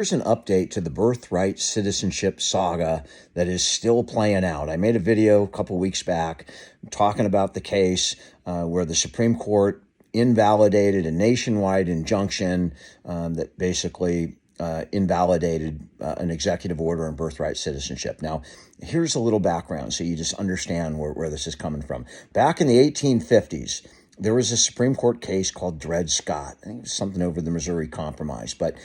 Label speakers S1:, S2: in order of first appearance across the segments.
S1: here's an update to the Birthright Citizenship Saga that is still playing out. I made a video a couple weeks back talking about the case where the Supreme Court invalidated a nationwide injunction that basically invalidated an executive order on birthright citizenship. Now, here's a little background so you just understand where this is coming from. Back in the 1850s, there was a Supreme Court case called Dred Scott. I think it was something over the Missouri Compromise. But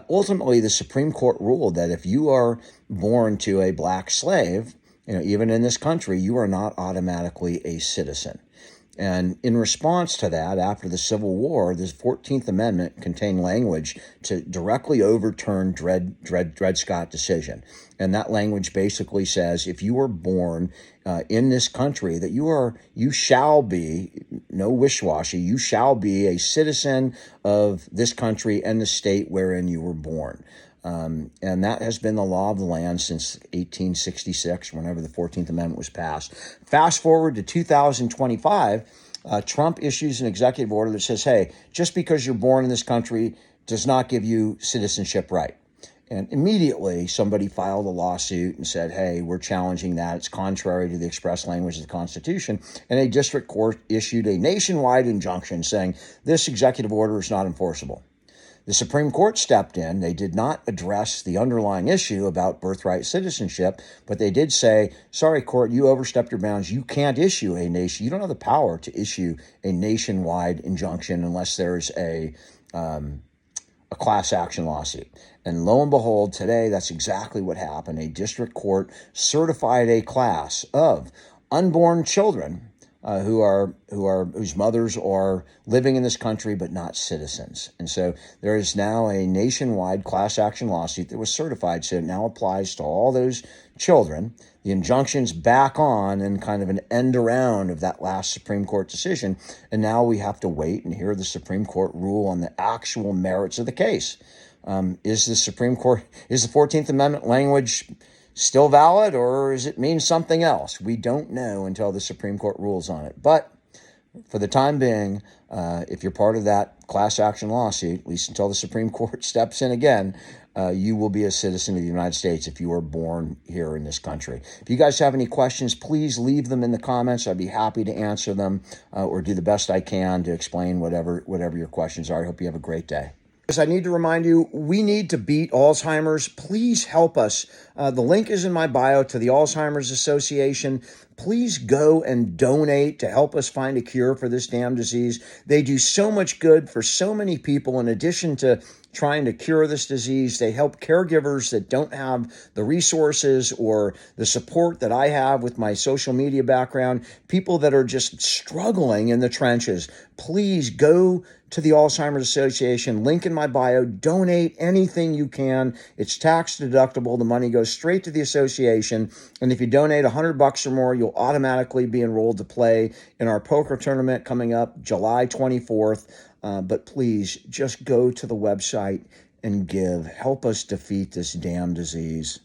S1: ultimately, the Supreme Court ruled that if you are born to a black slave, even in this country, you are not automatically a citizen. And in response to that, after the Civil War, the 14th Amendment contained language to directly overturn Dred Scott decision. And that language basically says, if you were born in this country, that you shall be, no wish-washy, you shall be a citizen of this country and the state wherein you were born. And that has been the law of the land since 1866, whenever the 14th Amendment was passed. Fast forward to 2025, Trump issues an executive order that says, hey, just because you're born in this country does not give you citizenship right. And immediately somebody filed a lawsuit and said, hey, we're challenging that. It's contrary to the express language of the Constitution. And a district court issued a nationwide injunction saying this executive order is not enforceable. The Supreme Court stepped in. They did not address the underlying issue about birthright citizenship, but they did say, sorry, court, you overstepped your bounds. You can't issue you don't have the power to issue a nationwide injunction unless there's a class action lawsuit. And lo and behold, today, that's exactly what happened. A district court certified a class of unborn children whose mothers are living in this country but not citizens. And so there is now a nationwide class action lawsuit that was certified, so it now applies to all those children. The injunction's back on and kind of an end around of that last Supreme Court decision, and now we have to wait and hear the Supreme Court rule on the actual merits of the case. Is the 14th Amendment language still valid, or does it mean something else? We don't know until the Supreme Court rules on it. But for the time being, if you're part of that class action lawsuit, at least until the Supreme Court steps in again, you will be a citizen of the United States if you were born here in this country. If you guys have any questions, please leave them in the comments. I'd be happy to answer them or do the best I can to explain whatever your questions are. I hope you have a great day. I need to remind you, we need to beat Alzheimer's. Please help us. The link is in my bio to the Alzheimer's Association. Please go and donate to help us find a cure for this damn disease. They do so much good for so many people. In addition to trying to cure this disease, they help caregivers that don't have the resources or the support that I have with my social media background, people that are just struggling in the trenches. Please go to the Alzheimer's Association, link in my bio, donate anything you can. It's tax deductible. The money goes straight to the association. And if you donate $100 or more, you'll automatically be enrolled to play in our poker tournament coming up July 24th. But please just go to the website and give. Help us defeat this damn disease.